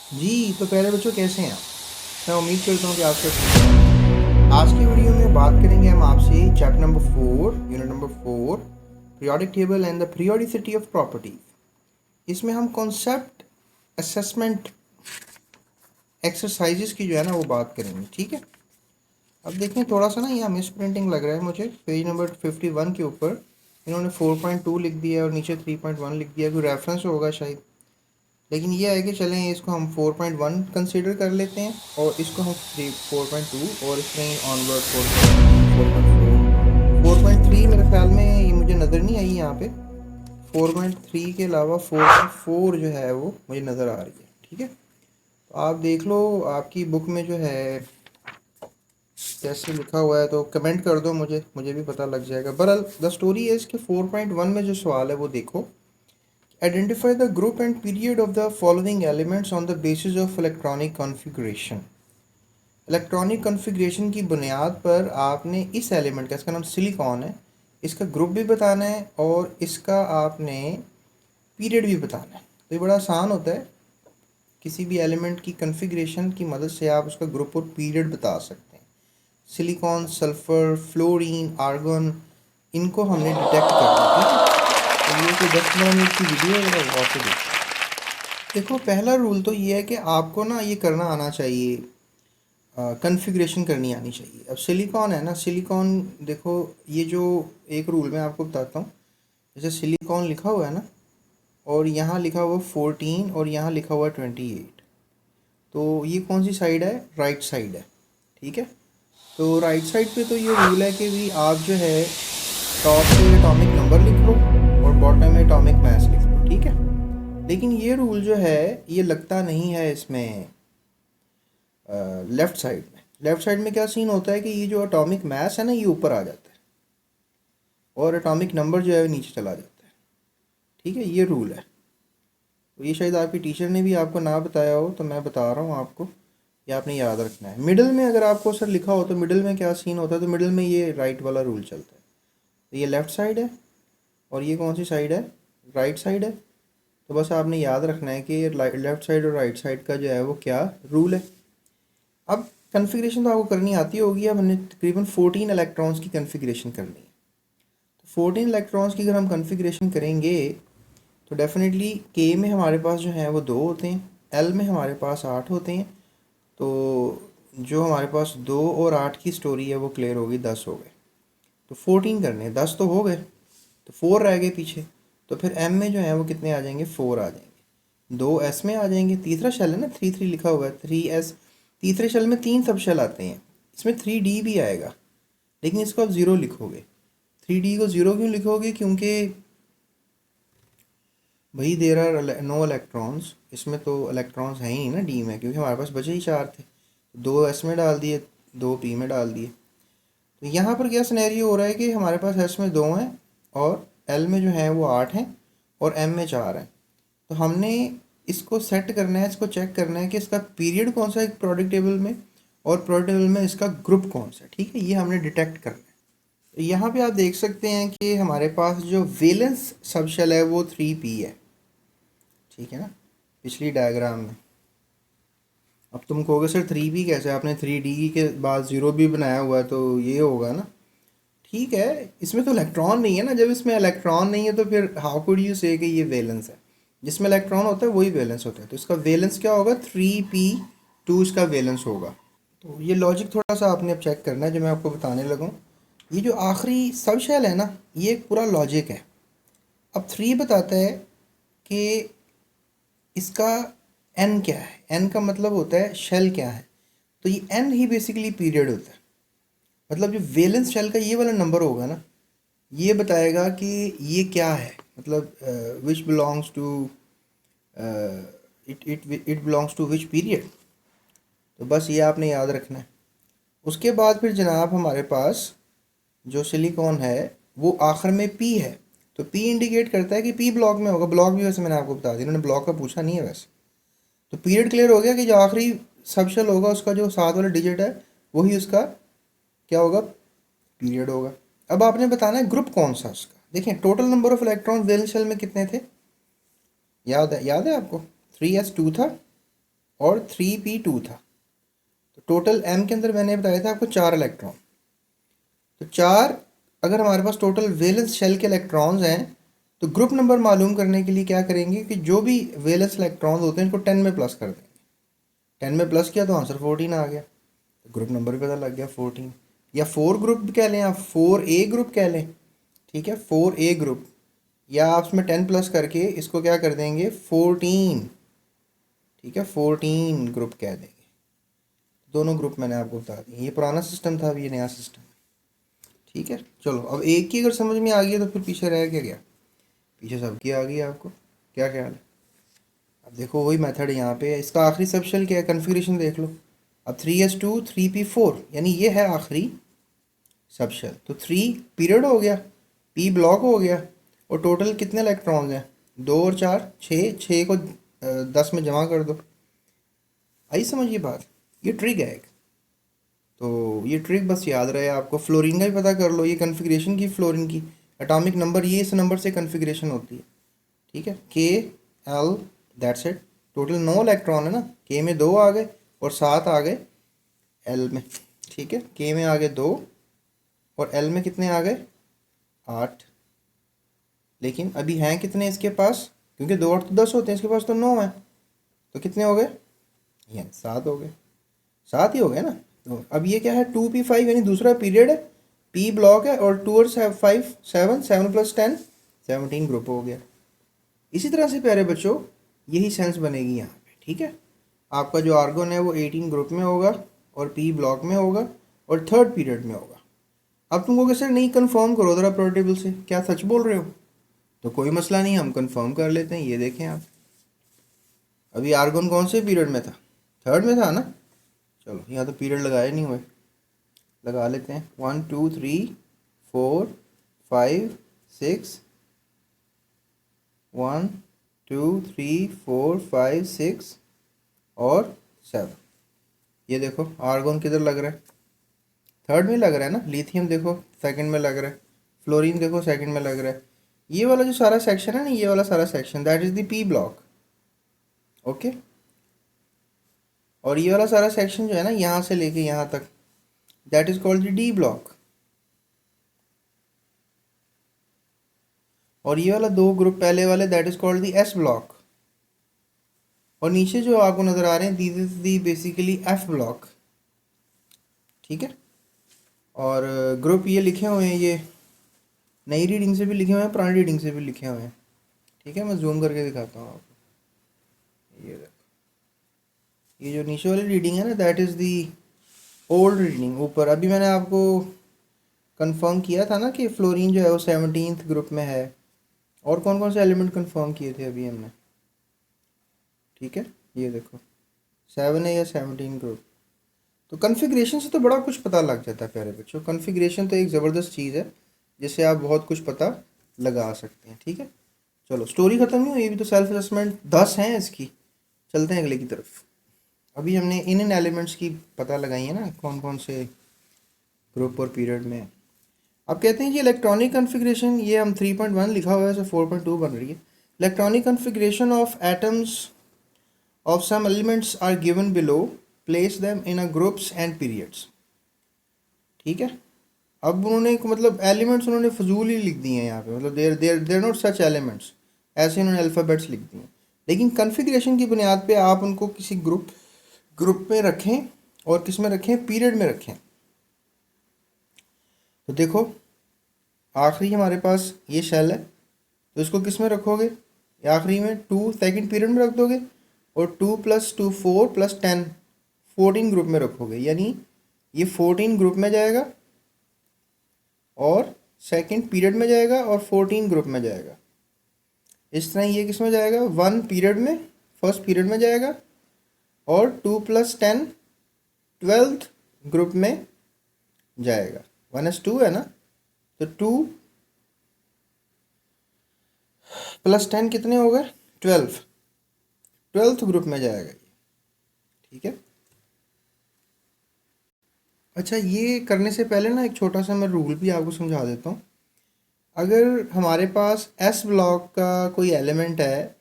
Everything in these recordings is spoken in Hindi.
जी, तो प्यारे बच्चों कैसे हैं आप? मैं उम्मीद करता हूँ कि आप सब ठीक हैं। आज की वीडियो में बात करेंगे हम आपसे chapter number 4 unit number 4 periodic table and the periodicity of properties. इसमें हम कॉन्सेप्ट असेसमेंट एक्सरसाइजेस की जो है ना वो बात करेंगे, ठीक है। अब देखें, थोड़ा सा ना यहाँ मिस प्रिंटिंग लग रहा है मुझे। पेज नंबर 51 के ऊपर इन्होंने 4.2 लिख दिया और नीचे 3.1 लिख दिया, कोई रेफरेंस होगा शायद। लेकिन ये है कि चलें इसको हम 4.1 कंसीडर कर लेते हैं और इसको हम 4.2 और इसमें ऑनवर्ड 4.3 मेरे ख्याल में ये मुझे नज़र नहीं आई यहाँ पे। 4.3 के अलावा 4.4 जो है वो मुझे नज़र आ रही है, ठीक है। तो आप देख लो आपकी बुक में जो है कैसे लिखा हुआ है, तो कमेंट कर दो, मुझे भी पता लग जाएगा। बहरहाल द स्टोरी है इसके 4.1 में जो सवाल है वो देखो। Identify the group and period of the following elements on the basis of electronic configuration. Electronic configuration की बुनियाद पर आपने इस एलिमेंट का, इसका नाम सिलिकॉन है, इसका ग्रुप भी बताना है और इसका आपने पीरियड भी बताना है। तो ये बड़ा आसान होता है, किसी भी एलिमेंट की कॉन्फ़िगरेशन की मदद से आप उसका ग्रुप और पीरियड बता सकते हैं। सिलिकॉन, सल्फ़र, फ्लोरीन, आर्गन, इनको हमने डिटेक्ट करना है, ठीक है। तो ये कोई 10-15 मिनट की वीडियो है, जरा गौर से देखो। देखो, पहला रूल तो ये है कि आपको ना ये करना आना चाहिए, कॉन्फ़िगरेशन करनी आनी चाहिए। अब सिलिकॉन है ना, सिलिकॉन देखो, ये जो एक रूल मैं आपको बताता हूँ। जैसे सिलिकॉन लिखा हुआ है ना, और यहाँ लिखा हुआ 14 और यहाँ लिखा हुआ 28, तो ये कौन सी साइड है? राइट साइड है, ठीक है। तो राइट साइड पे तो ये रूल है कि भी आप जो है टॉप पे एटॉमिक नंबर लिख लो और बॉटम में एटॉमिक मास लिख लो, ठीक है। लेकिन ये रूल जो है ये लगता नहीं है इसमें लेफ़्ट साइड में। लेफ़्ट साइड में क्या सीन होता है कि ये जो एटॉमिक मास है ना ये ऊपर आ जाता है और एटॉमिक नंबर जो है वो नीचे चला जाता है, ठीक है। ये रूल है। तो ये शायद आपकी टीचर ने भी आपको ना बताया हो, तो मैं बता रहा हूँ आपको, ये आपने याद रखना है। मिडिल में अगर आपको सर लिखा हो तो मिडिल में क्या सीन होता है, तो मिडिल में ये राइट वाला रूल चलता है। तो ये लेफ़्ट साइड है और ये कौन सी साइड है? राइट साइड है। तो बस आपने याद रखना है कि लेफ़्ट साइड और राइट साइड का जो है वो क्या रूल है। अब कन्फिग्रेशन तो आपको करनी आती होगी। अब हमने तकरीबन 14 इलेक्ट्रॉन्स की कन्फिग्रेशन करनी है। तो 14 इलेक्ट्रॉन्स की अगर हम कन्फिग्रेशन करेंगे तो डेफिनेटली के में हमारे पास जो है वो 2 होते हैं, एल में हमारे पास 8 होते हैं। तो जो हमारे पास 2 और 8 की स्टोरी है वो क्लियर होगी, 10 हो गए। तो 14 करने हैं, 10 तो हो गए, तो 4 रह गए पीछे। तो फिर एम में जो है वो कितने आ जाएंगे? 4 आ जाएंगे। 2 एस में आ जाएंगे, तीसरा शेल है ना, 3 लिखा हुआ है, 3 एस। तीसरे शेल में 3 सब शेल आते हैं, इसमें 3 डी भी आएगा, लेकिन इसको आप ज़ीरो लिखोगे। 3 डी को ज़ीरो क्यों लिखोगे? क्योंकि भाई देर आर नो इलेक्ट्रॉन्स, इसमें तो इलेक्ट्रॉन्स हैं ही ना डी में, क्योंकि हमारे पास बचे ही 4 थे। 2 एस में डाल दिए, 2 पी में डाल दिए। तो यहाँ पर क्या सिनेरियो हो रहा है कि हमारे पास एस में 2 हैं और एल में जो है वो 8 हैं और एम में 4 हैं। तो हमने इसको सेट करना है, इसको चेक करना है कि इसका पीरियड कौन सा है प्रोडक्ट टेबल में और प्रोडक्ट टेबल में इसका ग्रुप कौन सा है, ठीक है। ये हमने डिटेक्ट करना है। तो यहाँ पे आप देख सकते हैं कि हमारे पास जो वेलेंस सबशेल है वो 3p है, ठीक है ना, पिछली डायग्राम में। अब तुम कहोगे सर 3p कैसे, आपने 3d के बाद ज़ीरो भी बनाया हुआ है, तो ये होगा ना। ठीक है, इसमें तो इलेक्ट्रॉन नहीं है ना। जब इसमें इलेक्ट्रॉन नहीं है तो फिर हाउ कुड यू से कि ये वैलेंस है। जिसमें इलेक्ट्रॉन होता है वही वैलेंस होता है, तो इसका वैलेंस क्या होगा? 3p2 इसका वैलेंस होगा। तो ये लॉजिक थोड़ा सा आपने अब चेक करना है जो मैं आपको बताने लगूँ। ये जो आखिरी सब शेल है ना, ये एक पूरा लॉजिक है। अब 3 बताता है कि इसका एन क्या है। एन का मतलब होता है शेल क्या है, तो ये एन ही बेसिकली पीरियड होता है। मतलब जो वैलेंस शेल का ये वाला नंबर होगा ना, ये बताएगा कि ये क्या है, मतलब which belongs to it belongs to which period. तो बस ये आपने याद रखना है। उसके बाद फिर जनाब हमारे पास जो सिलिकॉन है वो आखिर में पी है, तो पी इंडिकेट करता है कि पी ब्लॉक में होगा। ब्लॉक भी वैसे मैंने आपको बता दिया, उन्होंने ब्लॉक का पूछा नहीं है वैसे। तो पीरियड क्लियर हो गया कि जो आखिरी सबशेल होगा उसका जो 7 वाला डिजिट है वही उसका क्या होगा? पीरियड होगा। अब आपने बताना है ग्रुप कौन सा उसका। देखें, total number of electron valence shell में कितने थे? याद है आपको? 3s2 था और 3p2 था। तो टोटल m के अंदर मैंने बताया था आपको 4 इलेक्ट्रॉन। तो 4 अगर हमारे पास टोटल वैलेंस शेल के इलेक्ट्रॉन्स हैं तो ग्रुप नंबर मालूम करने के लिए क्या करेंगे कि जो भी वैलेंस इलेक्ट्रॉन्स होते हैं इनको 10 में प्लस कर देंगे। 10 में प्लस किया तो आंसर 14 आ गया। तो ग्रुप नंबर भी पता लग गया 14। या 4 ग्रुप कह लें, आप 4a ग्रुप कह लें, ठीक है, 4a ग्रुप। या आप उसमें 10 प्लस करके इसको क्या कर देंगे 14, ठीक है, 14 ग्रुप कह देंगे। दोनों ग्रुप मैंने आपको बता दिए। ये पुराना सिस्टम था, अभी ये नया सिस्टम है, ठीक है। चलो अब एक की अगर समझ में आ गई तो फिर पीछे रह क्या गया, पीछे सबकी आ गई। आपको क्या ख्याल है? अब देखो वही मेथड यहाँ पे है। इसका आखिरी सब शेल क्या है, कन्फिग्रेशन देख लो। अब 3s2 3p4 यानी ये है आखिरी सब शेल। तो 3 पीरियड हो गया, p ब्लॉक हो गया, और टोटल कितने इलेक्ट्रॉन्स हैं, 2 और 4 6, 6 को 10 में जमा कर दो। आई समझ ये बात? ये ट्रिक है एक। तो ये ट्रिक बस याद रहे आपको। फ्लोरीन का भी पता कर लो, ये कन्फिग्रेशन की फ्लोरीन की एटॉमिक नंबर, ये इस नंबर से कन्फिग्रेशन होती है, ठीक है, के L, that's it. Total 9 electron है ना, के में 2 आ गए और 7 आ गए एल में, ठीक है। के में आ गए 2 और एल में कितने आ गए 8। लेकिन अभी हैं कितने इसके पास, क्योंकि 2 और 10 होते हैं, इसके पास तो 9 है। तो कितने हो गए, ये 7 हो गए, 7 ही हो गए ना। तो अब ये क्या है 2p5 यानी दूसरा पीरियड है, p ब्लॉक है, और 2 और 5 7, 7 प्लस 10 17 ग्रुप हो गया। इसी तरह से प्यारे बच्चों यही सेंस बनेगी यहाँ पे, ठीक है। आपका जो आर्गन है वो 18 ग्रुप में होगा और p ब्लॉक में होगा और थर्ड पीरियड में होगा। अब तुमको कैसे नहीं कंफर्म करो ज़रा प्योर टेबल से, क्या सच बोल रहे हो? तो कोई मसला नहीं, हम कंफर्म कर लेते हैं। ये देखें आप, अभी आर्गन कौन से पीरियड में था, थर्ड में था ना। चलो यहाँ तो पीरियड लगाए नहीं हुए, लगा लेते हैं। 1 2 3 4 5 6, 1 2 3 4 5 6 और 7। ये देखो आर्गन किधर लग रहा है, थर्ड में लग रहा है ना। लिथियम देखो सेकंड में लग रहा है, फ्लोरीन देखो सेकंड में लग रहा है। ये वाला जो सारा सेक्शन है ना, ये वाला सारा section that is the P block, okay. और ये वाला सारा सेक्शन जो है ना यहाँ से लेके यहाँ तक, that is called the D block. और ये वाला 2 ग्रुप पहले वाले that is called the S block. और नीचे जो आपको नजर आ रहे हैं this is the basically F block, ठीक है। और ग्रुप ये लिखे हुए हैं, ये नई रीडिंग से भी लिखे हुए हैं, पुरानी रीडिंग से भी लिखे हुए हैं, ठीक है। मैं जूम करके दिखाता हूँ आपको। ये देखो, ये जो नीचे वाली रीडिंग है ना that is the old reading. ऊपर अभी मैंने आपको कंफर्म किया था ना कि फ्लोरीन जो है वो 17th ग्रुप में है। और कौन कौन से एलिमेंट कंफर्म किए थे अभी हमने, ठीक है। ये देखो 7 है या 17 ग्रुप। तो कन्फिग्रेशन से तो बड़ा कुछ पता लग जाता है प्यारे बच्चों। कन्फिग्रेशन तो एक ज़बरदस्त चीज़ है जिससे आप बहुत कुछ पता लगा सकते हैं, ठीक है। चलो स्टोरी ख़त्म नहीं हुई, ये भी तो सेल्फ असेसमेंट 10 हैं इसकी। चलते हैं अगले की तरफ। अभी हमने इन एलिमेंट्स की पता लगाई है ना, कौन कौन से ग्रुप और पीरियड में। अब कहते हैं कि इलेक्ट्रॉनिक कन्फिग्रेशन, ये हम 3.1 लिखा हुआ है, सो 4.2 बन रही है। Electronic configuration of atoms of some elements are given below, place them in a groups and periods, ठीक है। अब उन्होंने मतलब एलिमेंट्स उन्होंने फजूल ही लिख दिए हैं यहाँ पे, मतलब देर नॉट सच एलिमेंट्स, ऐसे उन्होंने अल्फ़ाबेट्स लिख दिए हैं। लेकिन कन्फिग्रेशन की बुनियाद पे आप उनको किसी ग्रुप में रखें और किस में रखें, पीरियड में रखें। तो देखो आखिरी हमारे पास ये शेल है, तो इसको किस में रखोगे, आखिरी में 2 सेकंड पीरियड में रख दोगे, और 2 + 2 4 + 10 14 ग्रुप में रखोगे। यानी ये 14 ग्रुप में जाएगा और सेकंड पीरियड में जाएगा और 14 ग्रुप में जाएगा। इस तरह ये किस में जाएगा, 1 पीरियड में, फर्स्ट पीरियड में जाएगा, और 2 + 10 12th ग्रुप में जाएगा। 1s2 है ना, तो 2 + 10 कितने हो गए 12th ग्रुप में जाएगा ये, ठीक है। अच्छा ये करने से पहले ना एक छोटा सा मैं रूल भी आपको समझा देता हूँ। अगर हमारे पास एस ब्लॉक का कोई एलिमेंट है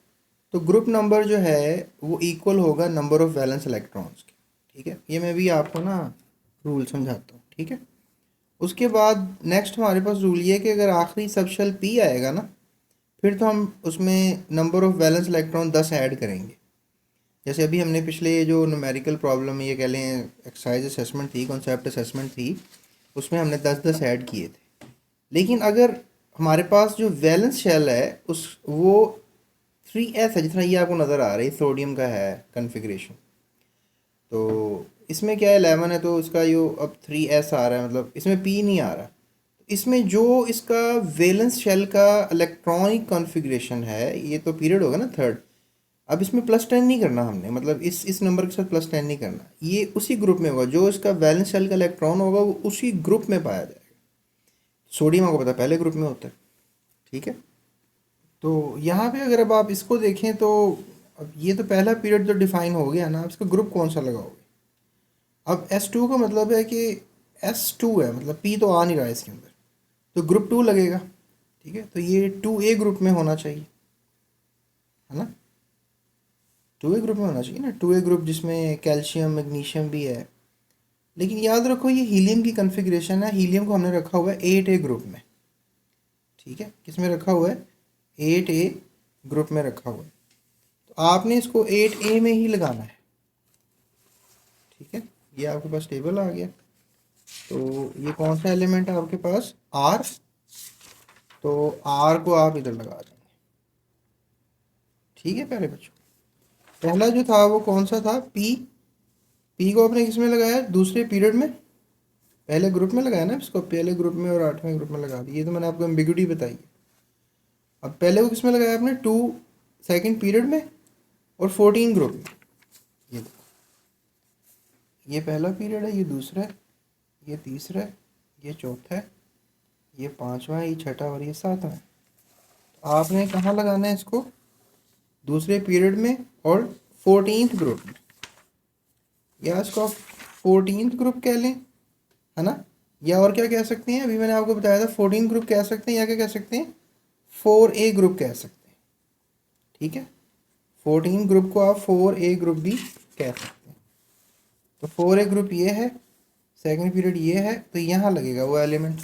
तो ग्रुप नंबर जो है वो इक्वल होगा नंबर ऑफ वैलेंस इलेक्ट्रॉन्स के। ठीक है, ये मैं भी आपको ना रूल समझाता हूँ। ठीक है, उसके बाद नेक्स्ट हमारे पास रूल ये है कि अगर आखिरी सब शेल पी आएगा ना, फिर तो हम उसमें number of valence electron 10 add करेंगे। जैसे अभी हमने पिछले जो न्यूमेरिकल प्रॉब्लम ये कह लें एक्सरसाइज असेसमेंट थी, कॉन्सेप्ट असेसमेंट थी, उसमें हमने 10-10 ऐड किए थे। लेकिन अगर हमारे पास जो वैलेंस शेल है उस वो 3s है, जितना ये आपको नज़र आ रहा है सोडियम का है कन्फिग्रेशन। तो इसमें क्या है 11 है, तो इसका यो अब 3s आ रहा है, मतलब इसमें p नहीं आ रहा। इसमें जो इसका वैलेंस शेल का इलेक्ट्रॉनिक कॉन्फ़िगरेशन है, ये तो पीरियड होगा ना थर्ड। अब इसमें +10 नहीं करना हमने, मतलब इस नंबर के साथ +10 नहीं करना, ये उसी ग्रुप में होगा जो इसका वैलेंस शेल का इलेक्ट्रॉन होगा वो उसी ग्रुप में पाया जाएगा। सोडियम आपको पता है पहले ग्रुप में होता है। ठीक है, तो यहाँ पे अगर अब आप इसको देखें तो अब ये तो पहला पीरियड जो डिफाइन हो गया ना, अब इसका ग्रुप कौन सा लगाओगे। अब S2 का मतलब है कि S2 है, मतलब P तो आ नहीं रहा है इसके अंदर, तो ग्रुप 2 लगेगा। ठीक है, तो ये 2A ग्रुप में होना चाहिए, है ना। 2A ग्रुप में होना चाहिए ना, 2A ग्रुप जिसमें कैल्शियम मैग्नीशियम भी है। लेकिन याद रखो ये हीलियम की कन्फिग्रेशन है, हीलियम को हमने रखा हुआ है 8A ग्रुप में। ठीक है, किस में रखा हुआ है, 8A ग्रुप में रखा हुआ है। तो आपने इसको 8A में ही लगाना है। ठीक है, ये आपके पास टेबल आ गया। तो ये कौन सा एलिमेंट है आपके पास, R। तो R को आप इधर लगा देंगे। ठीक है प्यारे बच्चों, पहला जो था वो कौन सा था, P को आपने किस में लगाया, दूसरे पीरियड में, पहले ग्रुप में लगाया ना इसको, पहले ग्रुप में और 8वें ग्रुप में लगा दिया। ये तो मैंने आपको एम्बिग्यूटी बताई है। अब पहले को किस में लगाया आपने, 2 सेकंड पीरियड में और 14 ग्रुप में। ये पहला पीरियड है, ये दूसरा है, ये तीसरा है, ये चौथा है, ये पांचवा है, ये छठा और ये सातवां है। तो आपने कहाँ लगाना है इसको, दूसरे पीरियड में और 14th ग्रुप में, या इसको आप 14th ग्रुप कह लें, है ना। या और क्या कह सकते हैं, अभी मैंने आपको बताया था 14 ग्रुप कह सकते हैं, या क्या कह सकते हैं, 4A ग्रुप कह सकते हैं। ठीक है, 14 ग्रुप को आप 4A ग्रुप भी कह सकते हैं। तो 4A ग्रुप ये है, सेकंड पीरियड ये है, तो यहाँ लगेगा वो एलिमेंट,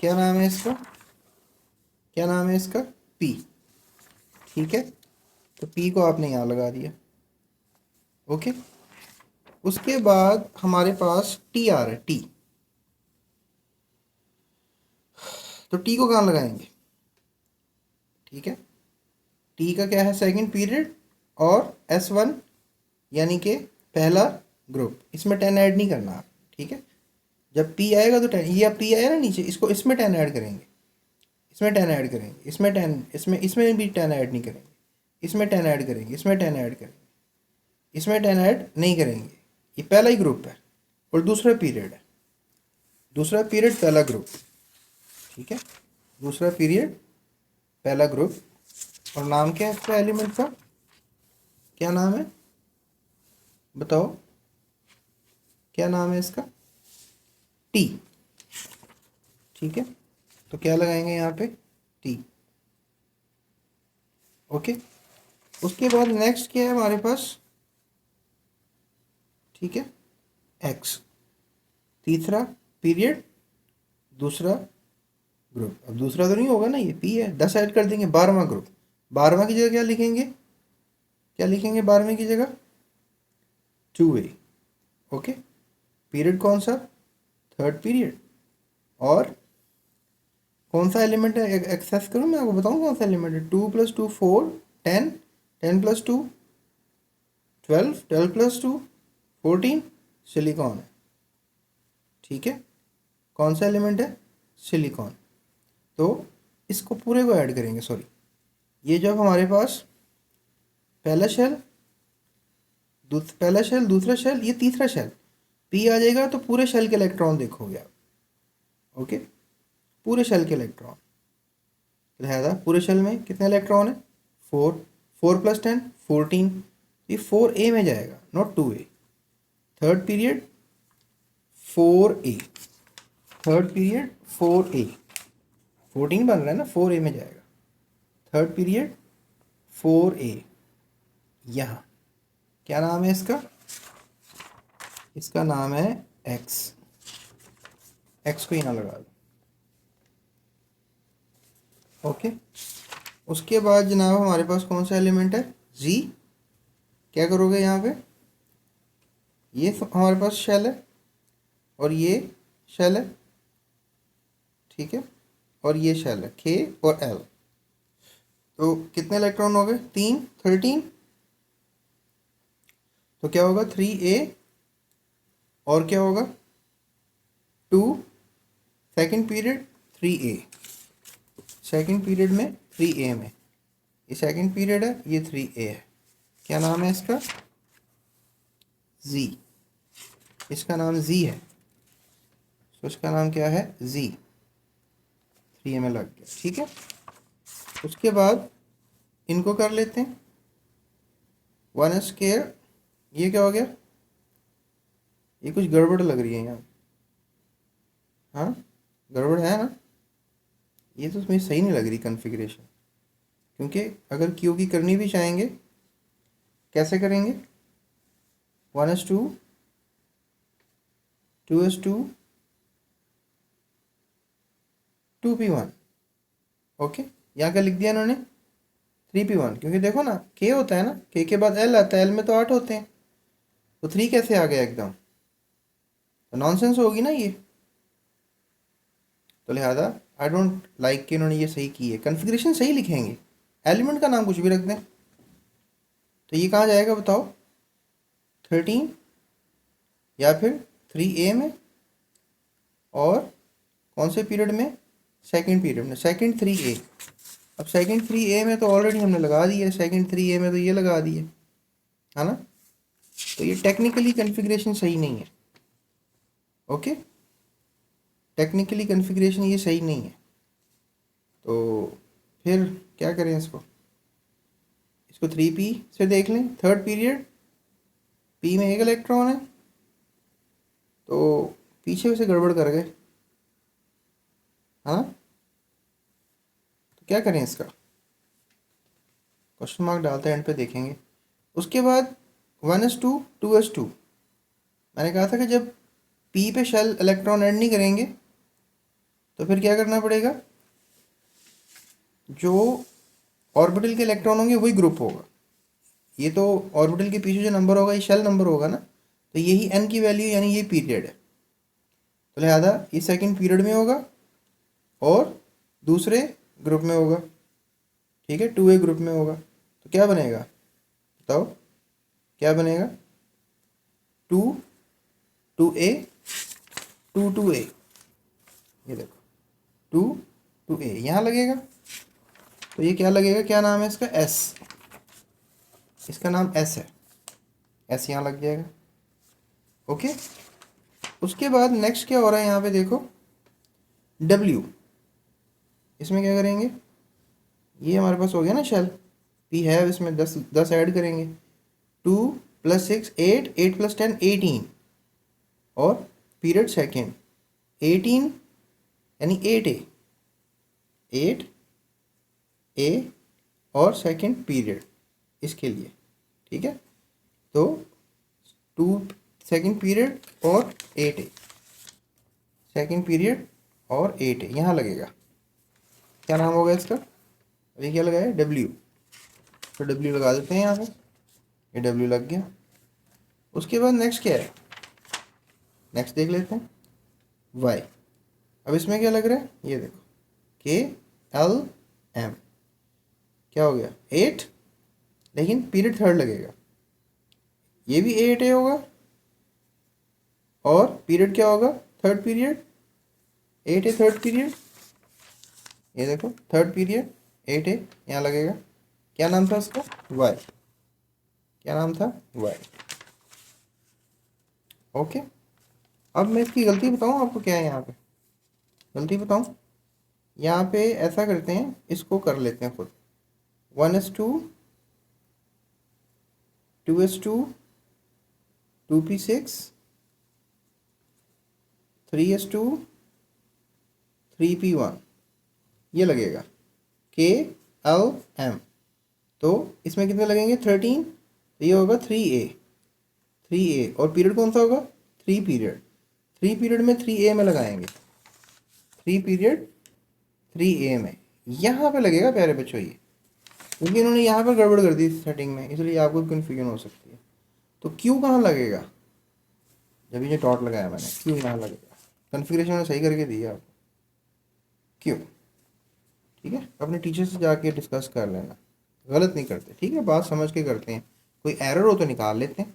क्या नाम है इसका, क्या नाम है इसका, P। ठीक है, तो P को आपने यहाँ लगा दिया। ओके, उसके बाद हमारे पास T आ रहा है, T। तो T को कहाँ लगाएंगे, ठीक है, T का क्या है, सेकंड पीरियड और S1 यानी कि पहला ग्रुप, इसमें 10 ऐड नहीं करना आप। ठीक है, जब P आएगा तो 10, ये अब P आया ना नीचे, इसको इसमें 10 ऐड करेंगे, इसमें 10 ऐड करेंगे, इसमें 10, इसमें भी 10 ऐड नहीं करेंगे, इसमें 10 ऐड करेंगे, इसमें 10 ऐड करेंगे, इसमें 10 ऐड नहीं करेंगे। ये पहला ही ग्रुप है और दूसरा पीरियड है, दूसरा पीरियड पहला ग्रुप। ठीक है, दूसरा पीरियड पहला ग्रुप, और नाम क्या है इसका एलिमेंट का, क्या नाम है बताओ, क्या नाम है इसका, T। ठीक है, तो क्या लगाएंगे यहाँ पे, T। ओके, उसके बाद नेक्स्ट क्या है हमारे पास, ठीक है, X, तीसरा पीरियड, दूसरा ग्रुप। अब दूसरा तो नहीं होगा ना, ये P है, 10 ऐड कर देंगे, 12वां ग्रुप। 12वां की जगह क्या लिखेंगे, क्या लिखेंगे 12वें की जगह, 2A। ओके, पीरियड कौन सा, थर्ड पीरियड, और कौन सा एलिमेंट है, एक्सेस करूँ मैं आपको बताऊँ कौन सा एलिमेंट है, 2 + 2 4, 10, 10 + 2 12, 12 + 2 14, सिलिकॉन है। ठीक है, कौन सा एलिमेंट है, सिलिकॉन। तो इसको पूरे को ऐड करेंगे, सॉरी, ये जब हमारे पास पहला शेल, पहला शेल, दूसरा शेल, ये तीसरा शेल, P आ जाएगा तो पूरे शेल के इलेक्ट्रॉन देखोगे आप। ओके, पूरे शेल के इलेक्ट्रॉन, लिहाजा पूरे शेल में कितने इलेक्ट्रॉन है, 4, 4 + 10 14, ये 4A में जाएगा, not 2A। Third period 4A, third period 4A, 14 बन रहा है ना, 4A में जाएगा। थर्ड पीरियड 4a यहाँ क्या नाम है इसका? इसका नाम है x। x को यहाँ लगा दो। ओके, उसके बाद जनाब हमारे पास कौन सा एलिमेंट है? z। क्या करोगे यहाँ पे? ये हमारे पास शेल है और ये शेल है, ठीक है, और ये शेल है k और l। तो कितने इलेक्ट्रॉन हो गए? 3, 13। तो क्या होगा? 3a और क्या होगा? 2 second period 3a। Second period में 3a में, ये सेकेंड पीरियड है, ये 3a है। क्या नाम है इसका? z। इसका नाम z है, तो इसका नाम क्या है? z। 3a में लग गया, ठीक है। उसके बाद इनको कर लेते हैं 1 स्क्वायर। ये क्या हो गया? ये कुछ गड़बड़ लग रही है यहाँ। हाँ, गड़बड़ है ना? ये तो उसमें सही नहीं लग रही कॉन्फ़िगरेशन, क्योंकि अगर क्यू की करनी भी चाहेंगे कैसे करेंगे? 1s2 2s2 2p1। ओके, यहाँ क्या लिख दिया इन्होंने? 3p1, क्योंकि देखो ना k होता है ना, k के बाद l आता है, l में तो 8 होते हैं, तो 3 कैसे आ गया एकदम? तो नॉनसेंस होगी ना ये। तो लिहाजा आई डोंट लाइक कि इन्होंने ये सही की है। कॉन्फ़िगरेशन सही लिखेंगे, एलिमेंट का नाम कुछ भी रख दें। तो ये कहाँ जाएगा बताओ? 13 या फिर 3a में, और कौन से पीरियड में? सेकंड पीरियड में, सेकंड 3a। अब सेकंड 3a में तो ऑलरेडी हमने लगा दिया है, सेकंड 3a में तो ये लगा दिए, है ना? तो ये टेक्निकली कॉन्फ़िगरेशन सही नहीं है। ओके, टेक्निकली कॉन्फ़िगरेशन ये सही नहीं है। तो फिर क्या करें इसको? इसको 3p से देख लें, थर्ड पीरियड, p में एक इलेक्ट्रॉन है, तो पीछे से गड़बड़ कर गए, हाँ। तो क्या करें इसका? क्वेश्चन मार्क डालते हैं, एंड पे देखेंगे। उसके बाद 1s2 2s2, मैंने कहा था कि जब p पे शेल इलेक्ट्रॉन ऐड नहीं करेंगे तो फिर क्या करना पड़ेगा? जो ऑर्बिटल के इलेक्ट्रॉन होंगे वही ग्रुप होगा। ये तो ऑर्बिटल के पीछे जो नंबर होगा ये शेल नंबर होगा ना, तो यही n की वैल्यू, यानी ये पीरियड है। तो लिहाजा ये सेकंड पीरियड में होगा और दूसरे ग्रुप में होगा, ठीक है, 2a ग्रुप में होगा। तो क्या बनेगा बताओ? क्या बनेगा? 2 2a 2 2a, ये देखो 2 2a यहाँ लगेगा। तो ये क्या लगेगा? क्या नाम है इसका? s। इसका नाम s है, s यहाँ लग जाएगा। ओके, उसके बाद नेक्स्ट क्या हो रहा है यहाँ पे देखो, w। इसमें क्या करेंगे? ये हमारे पास हो गया ना शेल, p है, इसमें 10 ऐड करेंगे। 2 + 6 8, 8 + 10 18, और पीरियड सेकेंड 18 यानी 8a, 8a और सेकेंड पीरियड इसके लिए, ठीक है। तो 2 सेकेंड पीरियड और 8a, सेकेंड पीरियड और 8a यहाँ लगेगा। क्या नाम होगा इसका? अभी क्या लगाया? w। तो w लगा देते हैं यहाँ पे, ये w लग गया। उसके बाद नेक्स्ट क्या है? नेक्स्ट देख लेते हैं y। अब इसमें क्या लग रहा है? ये देखो k l m, क्या हो गया? 8, लेकिन पीरियड थर्ड लगेगा। ये भी 8a होगा और पीरियड क्या होगा? Third period, 8a third period. ये देखो थर्ड पीरियड 8a यहाँ लगेगा। क्या नाम था उसका? y। क्या नाम था? y। ओके, अब मैं इसकी गलती बताऊँ आपको क्या है यहाँ पे? गलती बताऊँ? यहाँ पे ऐसा करते हैं, इसको कर लेते हैं खुद। 1s2 2s2 2p6 3s2 3p1, ये लगेगा k l m। तो इसमें कितने लगेंगे 13, तो ये होगा 3A और पीरियड कौन सा होगा 3 पीरियड में 3A में लगाएंगे 3 पीरियड 3A में यहाँ पे लगेगा प्यारे बच्चों ये, क्योंकि इन्होंने यहाँ पर गड़बड़ कर दी सेटिंग में, इसलिए आपको कन्फ्यूजन हो सकती है। तो क्यू कहाँ लगेगा, जब ये डॉट लगाया मैंने क्यू यहाँ लगेगा, कन्फिग्रेशन में सही करके दिया आपको क्यू। ठीक है, अपने टीचर से जाके डिस्कस कर लेना, गलत नहीं करते, ठीक है, बात समझ के करते हैं, कोई एरर हो तो निकाल लेते हैं।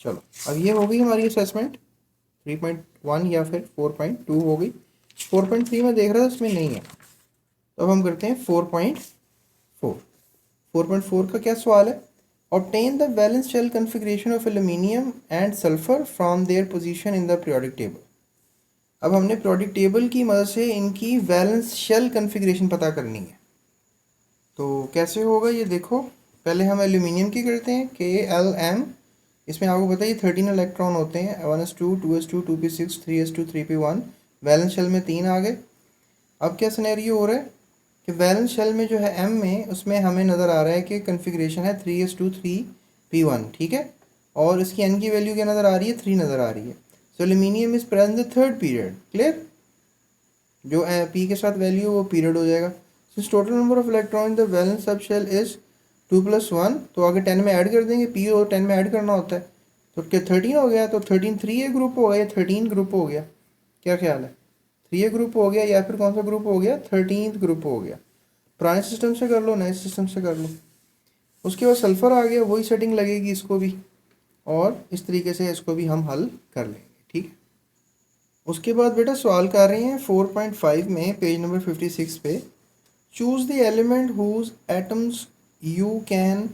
चलो अब ये हो गई हमारी असेसमेंट 3.1 या फिर 4.2 हो गई। 4.3 में देख रहा था इसमें नहीं है, तो अब हम करते हैं 4.4। 4.4 का क्या सवाल है, obtain the valence shell configuration of aluminium and sulphur from their position in the periodic table. अब हमने पीरियोडिक टेबल की मदद से इनकी वैलेंस शेल कन्फिग्रेशन पता करनी है। तो कैसे होगा ये देखो, पहले हम एल्यूमिनियम की करते हैं KLM। इसमें आपको पता है 13 इलेक्ट्रॉन होते हैं, 1s2 2s2 2p6 3s2 3p1, valence shell में 3 आ गए। अब क्या सिनेरियो हो रहा है कि वैलेंस शेल में जो है M में, उसमें हमें नज़र आ रहा है कि कन्फिग्रेशन है 3s2 3p1, ठीक है, और इसकी N की वैल्यू क्या नज़र आ रही है 3 नज़र आ रही है। So aluminium is present the third period, clear, जो P के साथ वैल्यू वो पीरियड हो जाएगा। Since total number of electron in the valence sub shell is 2 + 1, तो आगे 10 में ऐड कर देंगे, P और 10 में ऐड करना होता है, तो क्या 13 हो गया, तो 13 3A ग्रुप हो गया या 13 ग्रुप हो गया, क्या ख्याल है 3A ग्रुप हो गया या फिर कौन सा ग्रुप हो गया 13th ग्रुप हो गया। पुराने सिस्टम से कर लो, नए सिस्टम से कर लो। उसके बाद सल्फ़र आ गया, वही सेटिंग लगेगी इसको भी, और इस तरीके से इसको भी हम हल कर लेंगे, ठीक है। उसके बाद बेटा सवाल कर रहे हैं 4.5 में पेज नंबर 56 पे, choose the element whose atoms you can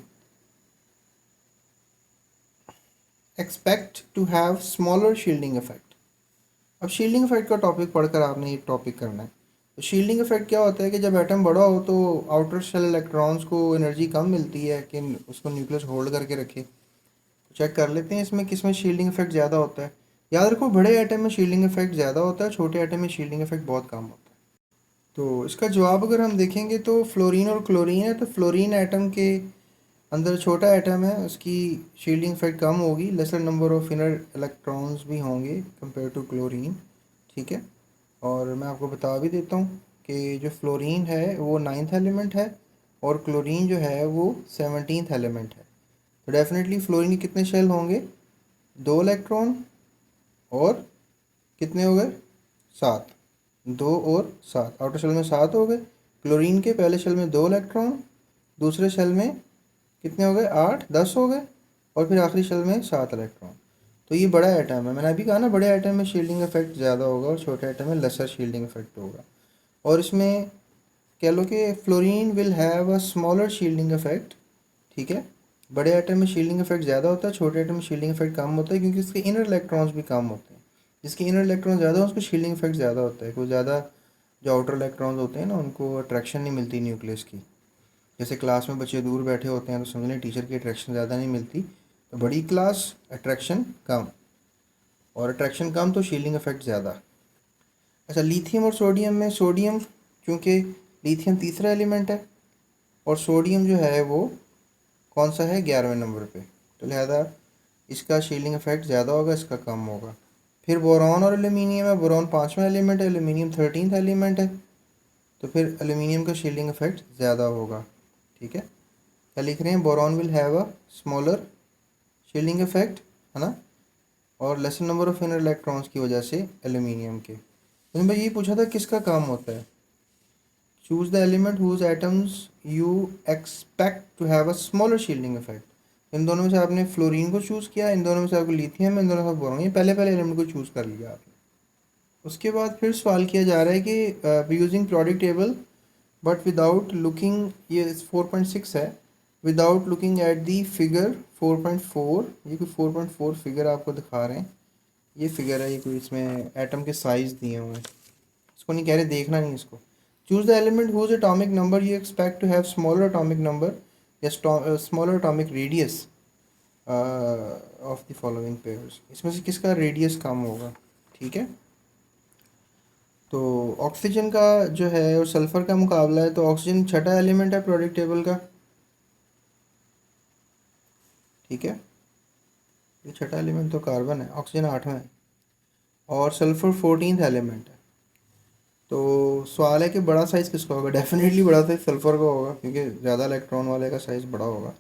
expect to have smaller shielding effect. अब शील्डिंग इफेक्ट का टॉपिक पढ़कर आपने ये टॉपिक करना है। तो शील्डिंग इफेक्ट क्या होता है कि जब एटम बड़ा हो तो आउटर शेल इलेक्ट्रॉन्स को एनर्जी कम मिलती है कि उसको न्यूक्लियस होल्ड करके रखे। चेक कर लेते हैं इसमें किस में शील्डिंग इफेक्ट ज़्यादा होता है। याद रखो बड़े एटम में शील्डिंग इफेक्ट ज़्यादा होता है, छोटे एटम में शील्डिंग इफेक्ट बहुत कम होता है। तो इसका जवाब अगर हम देखेंगे तो फ्लोरीन और क्लोरीन है, तो फ्लोरीन एटम के अंदर छोटा एटम है, उसकी शील्डिंग इफेक्ट कम होगी, laser number of inner electrons भी होंगे कंपेयर टू क्लोरीन, ठीक है। और मैं आपको बता भी देता हूँ कि जो फ्लोरीन है वो 9th एलिमेंट है और क्लोरीन जो है वो 17th एलिमेंट है। तो डेफिनेटली फ्लोरीन के कितने शेल होंगे 2 इलेक्ट्रॉन और कितने हो गए 7, 2 और 7, आउटर शेल में 7 हो गए। क्लोरीन के पहले शेल में 2 इलेक्ट्रॉन, दूसरे शेल में कितने हो गए 8 10 हो गए, और फिर आखिरी शेल में 7 इलेक्ट्रॉन। तो ये बड़ा एटम है, मैंने अभी कहा ना बड़े एटम में शील्डिंग इफेक्ट ज़्यादा होगा और छोटे एटम में लेसर शील्डिंग इफेक्ट होगा। और इसमें कह लो कि fluorine will have a smaller shielding effect, ठीक है। बड़े एटम में शील्डिंग इफेक्ट ज़्यादा होता है, छोटे एटम में शील्डिंग इफेक्ट कम होता है, क्योंकि इसके इनर इलेक्ट्रॉन्स भी कम होते हैं। जिसके इनर इलेक्ट्रॉन ज़्यादा हो उसको शील्डिंग इफेक्ट ज़्यादा होता है, कोई ज़्यादा जो आउटर इलेक्ट्रॉन्स होते हैं ना उनको अट्रैक्शन नहीं मिलती न्यूक्लियस की। जैसे क्लास में बच्चे दूर बैठे होते हैं तो समझ लें टीचर की अट्रैक्शन ज़्यादा नहीं मिलती, तो बड़ी क्लास अट्रैक्शन कम, और अट्रैक्शन कम तो शील्डिंग इफेक्ट ज़्यादा। अच्छा लिथियम और सोडियम में, सोडियम क्योंकि लिथियम तीसरा एलिमेंट है और सोडियम जो है वो कौन सा है 11वें नंबर पे, तो लिहाजा इसका शील्डिंग इफेक्ट ज़्यादा होगा, इसका कम होगा। फिर बोरॉन और एल्यूमिनियम है, बोरॉन 5वां एलिमेंट है, एल्यूमिनियम 13th एलिमेंट है, तो फिर एल्यूमिनियम का शील्डिंग इफेक्ट ज़्यादा होगा, ठीक है। क्या लिख रहे हैं, boron will have a smaller shielding effect, है ना, और lesson number of inner electrons की वजह से एल्यूमिनियम के। तो मैं ये पूछा था किसका काम होता है, choose the element whose atoms you expect to have a smaller shielding effect. इन दोनों में से आपने फ्लोरीन को चूज़ किया, इन दोनों में से आपको लिथियम, इन दोनों में बोरॉन, ये पहले पहले एलिमेंट को चूज़ कर लिया आपने। उसके बाद फिर सवाल किया जा रहा है कि using periodic table but without looking, ये 4.6 है, without looking at the figure 4.4, ये कोई 4.4 फिगर आपको दिखा रहे हैं, ये फिगर है, ये कोई इसमें एटम के साइज दिए हुए हैं, इसको नहीं कह रहे, देखना नहीं इसको। Choose the element whose atomic number you expect to have smaller atomic number या smaller atomic radius of the following pairs, इसमें से किसका रेडियस कम होगा, ठीक है। तो ऑक्सीजन का जो है और सल्फ़र का मुकाबला है, तो ऑक्सीजन छठा एलिमेंट है पीरियोडिक टेबल का, ठीक है, ये छठा एलिमेंट तो कार्बन है, ऑक्सीजन 8वां है और सल्फर 14th एलिमेंट है। तो सवाल है कि बड़ा साइज़ किसका होगा? डेफिनेटली बड़ा साइज़ सल्फ़र का होगा, क्योंकि ज़्यादा इलेक्ट्रॉन वाले का साइज़ बड़ा होगा।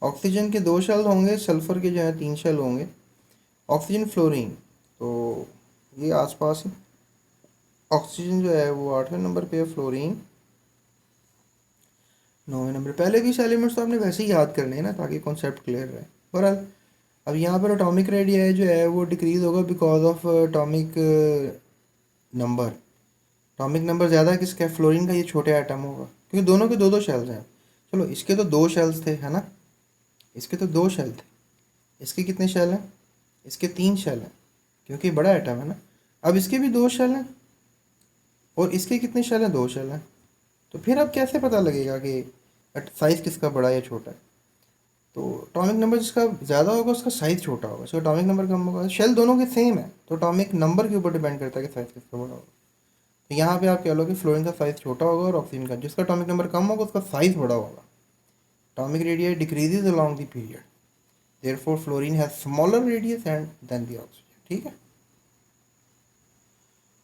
ऑक्सीजन के 2 शेल होंगे, सल्फ़र के जो है 3 शेल होंगे। ऑक्सीजन फ्लोरीन, तो ये आसपास ही। ऑक्सीजन जो है वो 8वें नंबर पे है, फ्लोरीन 9वें नंबर। पहले 20 एलिमेंट्स तो आपने वैसे ही याद करने हैं ना, ताकि कॉन्सेप्ट क्लियर रहे। बहरहाल अब यहाँ पर एटॉमिक रेडियस जो है वो डिक्रीज़ होगा because of atomic number. Atomic number ज़्यादा किसका है? फ्लोरीन का। ये छोटे एटम होगा क्योंकि दोनों के दो दो शेल्स हैं। चलो, इसके तो 2 शेल्स थे, है ना, इसके तो 2 शेल थे। इसके कितने शेल हैं? इसके 3 शेल हैं, क्योंकि बड़ा एटम है ना। अब इसके भी 2 शेल हैं और इसके कितने शेल हैं? 2 शेल हैं। तो फिर अब कैसे पता लगेगा कि साइज़ किसका बड़ा या छोटा है? तो एटॉमिक नंबर जिसका ज़्यादा होगा उसका साइज़ छोटा होगा, इसका एटॉमिक नंबर कम होगा। शेल दोनों के सेम है, तो एटॉमिक नंबर के ऊपर डिपेंड करता है कि साइज़ किसका बड़ा होगा। तो यहाँ पे आप कह लो कि फ्लोरीन का साइज़ छोटा होगा और ऑक्सीजन का, जिसका एटॉमिक नंबर कम होगा उसका साइज़ बड़ा होगा। Atomic radius decreases along the period, therefore fluorine has smaller radius and than the oxygen. ठीक है।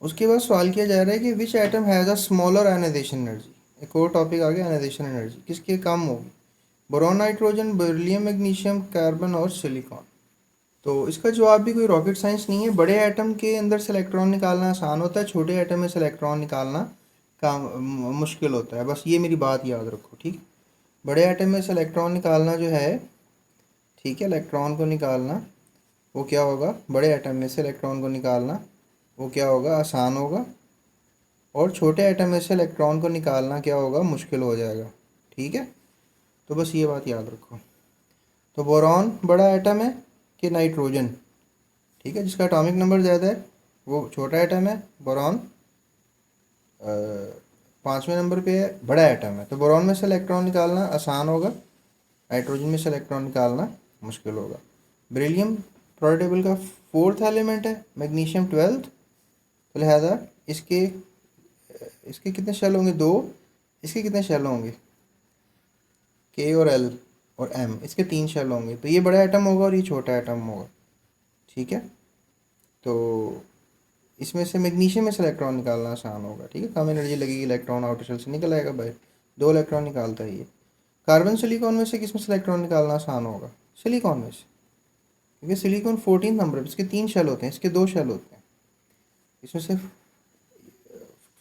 उसके बाद सवाल किया जा रहा है कि which atom has a smaller ionisation energy. एक और टॉपिक आ गया, आयनाइजेशन एनर्जी किसकी कम होगी? Boron, nitrogen, beryllium, magnesium, carbon और सिलिकॉन। तो इसका जवाब भी कोई रॉकेट साइंस नहीं है। बड़े एटम के अंदर से इलेक्ट्रॉन निकालना आसान होता है, छोटे एटम में से इलेक्ट्रॉन निकालना काम मुश्किल होता है। बस ये मेरी बात याद रखो, ठीक है। बड़े एटम में से इलेक्ट्रॉन निकालना जो है, ठीक है, इलेक्ट्रॉन को निकालना वो क्या होगा? बड़े एटम में से इलेक्ट्रॉन को निकालना वो क्या होगा? आसान होगा। और छोटे एटम में से इलेक्ट्रॉन को निकालना क्या होगा? मुश्किल हो जाएगा। ठीक है, तो बस ये बात याद रखो। तो बोरॉन बड़ा एटम है कि नाइट्रोजन? ठीक है, जिसका एटॉमिक नंबर ज़्यादा है वो छोटा एटम है। बोरॉन 5वें नंबर पे है, बड़ा एटम है। तो बोरॉन में से इलेक्ट्रॉन निकालना आसान होगा, नाइट्रोजन में से इलेक्ट्रॉन निकालना मुश्किल होगा। बेरिलियम पीरियोडिक टेबल का 4th एलिमेंट है, मैग्नीशियम 12th। तो लिहाजा इसके इसके कितने शेल होंगे? 2। इसके कितने शेल होंगे? के और एल और एम, इसके 3 शेल होंगे। तो ये बड़ा एटम होगा और ये छोटा एटम होगा। ठीक है, तो इसमें से मैग्नीशियम में से इलेक्ट्रॉन निकालना आसान होगा। ठीक है, कम एनर्जी लगेगी, इलेक्ट्रॉन आउटर शेल से निकल आएगा बाहर। 2 इलेक्ट्रॉन निकालता है ये। कार्बन सिलिकॉन में से किस में से इलेक्ट्रॉन निकालना आसान होगा? सिलिकॉन में से, क्योंकि सिलिकॉन 14 नंबर पर, इसके 3 शेल होते हैं, इसके 2 शेल होते हैं। इसमें से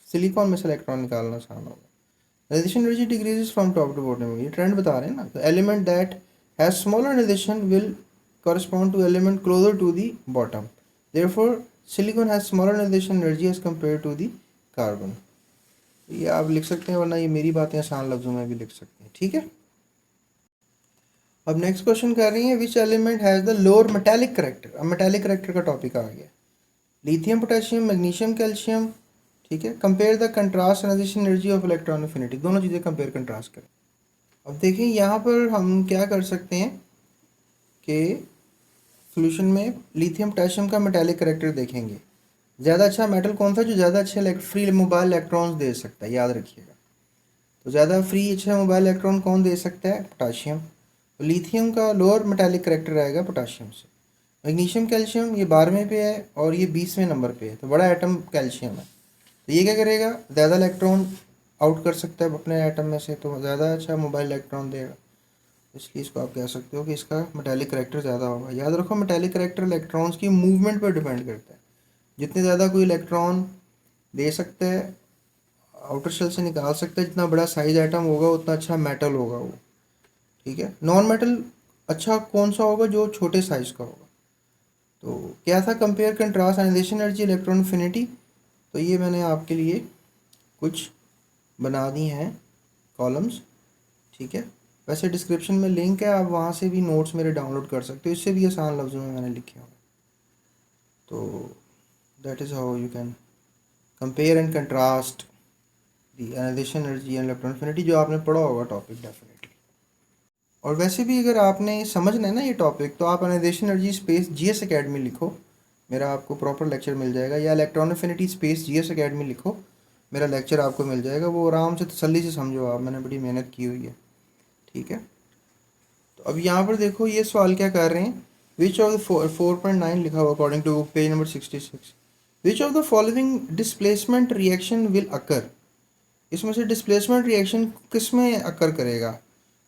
सिलिकॉन में से इलेक्ट्रॉन निकालना आसान होगा। Radiation energy decreases from top to bottom, ये ट्रेंड बता रहे हैं ना। तो element that has smaller radiation will correspond to element closer to the bottom. Therefore, silicon has smaller radiation energy as compared to the carbon. ये आप लिख सकते हैं, वरना ये मेरी बातें आसान लफ्जों में भी लिख सकते हैं। ठीक है, अब नेक्स्ट क्वेश्चन कर रही है which element has the lower metallic character. अब मेटालिक करेक्टर का टॉपिक आ गया। Lithium, potassium, magnesium, calcium. ठीक है, compare the contrast ionisation energy of electron affinity. दोनों चीज़ें कंपेयर कंट्रास्ट करें। अब देखें यहाँ पर हम क्या कर सकते हैं कि सोल्यूशन में लिथियम पोटेशियम का मेटालिक करेक्टर देखेंगे। ज़्यादा अच्छा मेटल कौन सा जो ज़्यादा अच्छे फ्री मोबाइल इलेक्ट्रॉन्स दे सकता है? याद रखिएगा। तो ज़्यादा फ्री अच्छा मोबाइल इलेक्ट्रॉन कौन दे सकता है? पोटाशियम। तो लिथियम का लोअर मेटालिक करेक्टर रहेगा पोटाशियम से। मैग्नीशियम, कैल्शियम ये 12वें पे है और ये 20वें नंबर पे है, तो बड़ा एटम कैल्शियम है। तो ये क्या करेगा? ज़्यादा इलेक्ट्रॉन आउट कर सकता है अपने एटम में से, तो ज़्यादा अच्छा मोबाइल इलेक्ट्रॉन देगा। इसलिए इसको आप कह सकते हो कि इसका मेटालिक करेक्टर ज़्यादा होगा। याद रखो, मेटालिक करेक्टर इलेक्ट्रॉन्स की मूवमेंट पर डिपेंड करता है। जितने ज़्यादा कोई इलेक्ट्रॉन दे सकता है, आउटर शेल से निकाल सकता है, जितना बड़ा साइज एटम होगा उतना अच्छा मेटल होगा वो। ठीक है, नॉन मेटल अच्छा कौन सा होगा? जो छोटे साइज का होगा। तो क्या था? Compare contrast ionization energy electron affinity. तो ये मैंने आपके लिए कुछ बना दी हैं कॉलम्स। ठीक है, वैसे डिस्क्रिप्शन में लिंक है, आप वहाँ से भी नोट्स मेरे डाउनलोड कर सकते हो, इससे भी आसान लफ्ज़ों में मैंने लिखे हुए। तो that is how you can compare and contrast the ionization energy and electron affinity, जो आपने पढ़ा होगा टॉपिक डेफिनेटली। और वैसे भी अगर आपने समझना है ना ये टॉपिक, तो आप ionization energy space GS academy लिखो, मेरा आपको प्रॉपर लेक्चर मिल जाएगा। या electron affinity space GS academy लिखो, मेरा लेक्चर आपको मिल जाएगा। वो आराम से तसल्ली से समझो आप, मैंने बड़ी मेहनत की हुई है। ठीक है, तो अब यहाँ पर देखो ये सवाल क्या कर रहे हैं, विच ऑफ द 4.9 लिखा हुआ according to page number 66, which of the following displacement reaction will occur. इसमें से डिस्प्लेसमेंट रिएक्शन किस में अकर करेगा।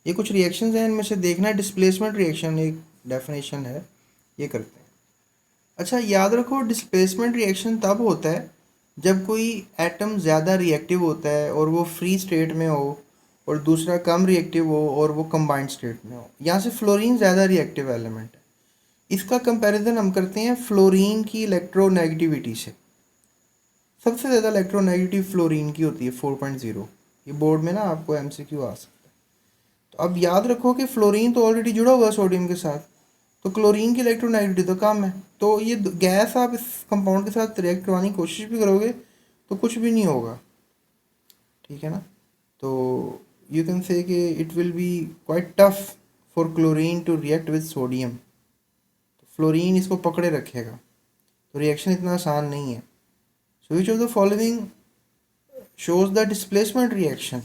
ये कुछ रिएक्शंस हैं, इनमें से देखना है डिस्प्लेसमेंट रिएक्शन, एक डेफिनेशन है, ये करते हैं। अच्छा याद रखो, डिस्प्लेसमेंट रिएक्शन तब होता है जब कोई एटम ज़्यादा रिएक्टिव होता है और वो फ्री स्टेट में हो, और दूसरा कम रिएक्टिव हो और वो कंबाइंड स्टेट में हो। यहाँ से फ्लोरीन ज़्यादा रिएक्टिव एलिमेंट है। इसका कंपैरिजन हम करते हैं फ्लोरीन की इलेक्ट्रोनेगेटिविटी से। सबसे ज़्यादा इलेक्ट्रोनेगेटिव फ्लोरीन की होती है 4.0। ये बोर्ड में ना आपको एमसीक्यू आ सकता है। तो अब याद रखो कि फ्लोरीन तो ऑलरेडी जुड़ा हुआ है सोडियम के साथ, तो क्लोरीन की इलेक्ट्रोनेगेटिविटी तो कम है। तो ये गैस आप इस कंपाउंड के साथ रिएक्ट करवाने की कोशिश भी करोगे तो कुछ भी नहीं होगा, ठीक है ना। तो यू कैन से कि it will be quite tough for chlorine to react with sodium. तो फ्लोरीन इसको पकड़े रखेगा, तो रिएक्शन इतना आसान नहीं है। So which of the following shows the displacement reaction.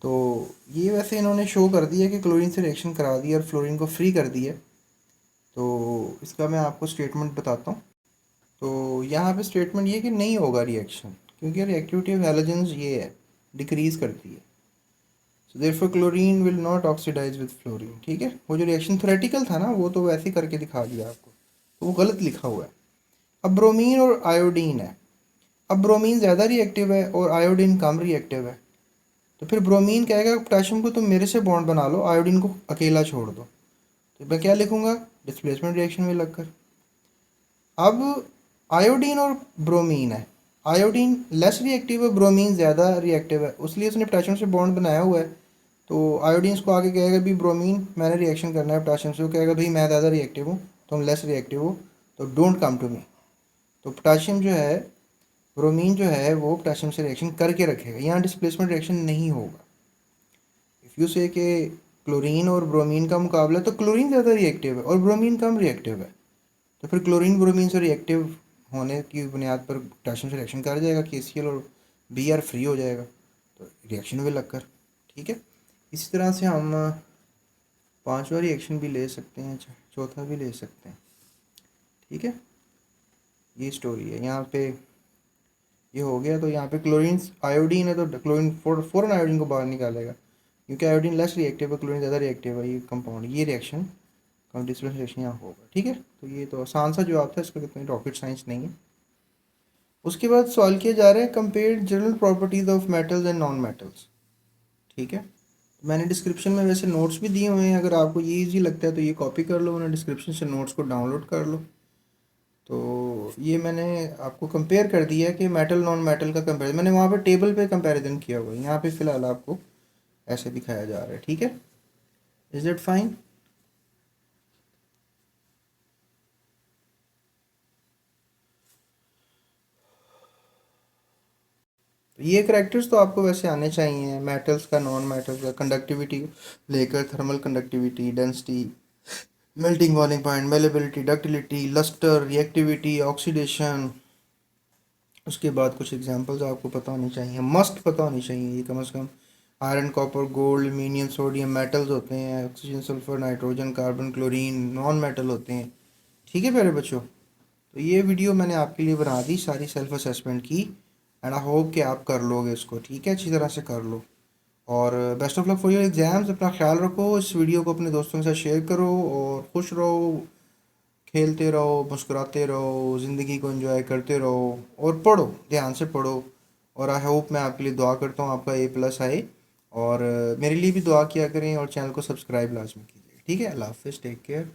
तो ये वैसे इन्होंने शो कर दिया कि क्लोरीन से रिएक्शन करा दिया और फ्लोरीन को फ्री कर दिया। तो इसका मैं आपको स्टेटमेंट बताता हूँ। तो यहाँ पे स्टेटमेंट ये कि नहीं होगा रिएक्शन, क्योंकि रिएक्टिविटी ऑफ हैलोजेंस ये है, डिक्रीज करती है। So therefore chlorine will not oxidize with fluorine. ठीक है, वो जो रिएक्शन थ्योरेटिकल था ना, वो तो वैसे ही करके दिखा दिया आपको, तो वो गलत लिखा हुआ है। अब ब्रोमीन और आयोडीन है। अब ब्रोमीन ज़्यादा रिएक्टिव है और आयोडीन कम रिएक्टिव है। तो फिर ब्रोमीन कहेगा पोटेशियम को तुम मेरे से बॉन्ड बना लो, आयोडीन को अकेला छोड़ दो। तो मैं क्या लिखूंगा, डिस्प्लेसमेंट रिएक्शन में लगकर। अब आयोडीन और ब्रोमीन है, आयोडीन लेस रिएक्टिव है, ब्रोमीन ज़्यादा रिएक्टिव है, इसलिए उसने पोटेशियम से बॉन्ड बनाया हुआ है। तो आयोडीन को आगे कहेगा भी ब्रोमीन मैंने रिएक्शन करना है पोटेशियम से, वो कहेगा भाई मैं ज़्यादा रिएक्टिव हूँ, तुम लेस रिएक्टिव हो, तो डोंट कम टू मी। तो पोटेशियम जो है, ब्रोमीन जो है वो पोटेशियम से रिएक्शन करके रखेगा, यहाँ डिस्प्लेसमेंट रिएक्शन नहीं होगा। इफ़ यू से कि क्लोरीन और ब्रोमीन का मुकाबला, तो क्लोरीन ज़्यादा रिएक्टिव है और ब्रोमीन कम रिएक्टिव है, तो फिर क्लोरीन ब्रोमीन से रिएक्टिव होने की बुनियाद पर पोटेशियम से रिएक्शन कर जाएगा, KCl और Br फ्री हो जाएगा, तो रिएक्शन भी लगकर। ठीक है, इसी तरह से हम पांचवा रिएक्शन भी ले सकते हैं, चौथा भी ले सकते हैं। ठीक है, ये स्टोरी है। यहाँ पे ये हो गया, तो यहाँ पे क्लोरीन आयोडीन है, तो क्लोरीन फ़ौरन आयोडीन को बाहर निकालेगा, क्योंकि आयोडीन लेस रिएक्टिव है, क्लोरीन ज़्यादा रिएक्टिव है, ये कंपाउंड, ये रिएक्शन डिस्प्लेसमेंट रिएक्शन यहाँ होगा। ठीक है, तो ये तो आसान सा जवाब था, इसका कितनी रॉकेट साइंस नहीं है। उसके बाद सवाल किया जा रहा है, compare general properties of metals and non metals. ठीक है, मैंने डिस्क्रिप्शन में वैसे नोट्स भी दिए हुए हैं, अगर आपको ये इजी लगता है तो ये कॉपी कर लो, वरना डिस्क्रिप्शन से नोट्स को डाउनलोड कर लो। तो ये मैंने आपको कंपेयर कर दिया है कि मेटल नॉन मेटल का कंपेरिजन, मैंने वहाँ पे टेबल पे कंपैरिजन किया हुआ है, यहाँ पे फ़िलहाल आपको ऐसे दिखाया जा रहा है। ठीक है, इज इट फाइन। तो ये करैक्टर्स तो आपको वैसे आने चाहिए, मेटल्स का, नॉन मेटल्स का, कंडक्टिविटी लेकर thermal conductivity, density, melting boiling point, malleability, ductility, lustre, reactivity, oxidation. उसके बाद कुछ एग्जांपल्स आपको पता होनी चाहिए, मस्ट पता होनी चाहिए ये कम से कम। Iron, copper, gold, aluminium, sodium metals होते हैं, oxygen, sulphur, nitrogen, carbon, chlorine non metal होते हैं। ठीक है प्यारे बच्चों, तो ये वीडियो मैंने आपके लिए बना दी सारी सेल्फ असेसमेंट की, एंड आई होप कि आप कर लोगे इसको। ठीक है, अच्छी तरह से कर लो, और best of luck for your exams. अपना ख्याल रखो, इस वीडियो को अपने दोस्तों के साथ शेयर करो, और खुश रहो, खेलते रहो, मुस्कुराते रहो, ज़िंदगी को एंजॉय करते रहो, और पढ़ो, ध्यान से पढ़ो। और आई होप, मैं आपके लिए दुआ करता हूँ आपका A+ आए, और मेरे लिए भी दुआ किया करें, और चैनल को सब्सक्राइब लाजमी कीजिए। ठीक है, अल्लाह हाफिज़, टेक केयर।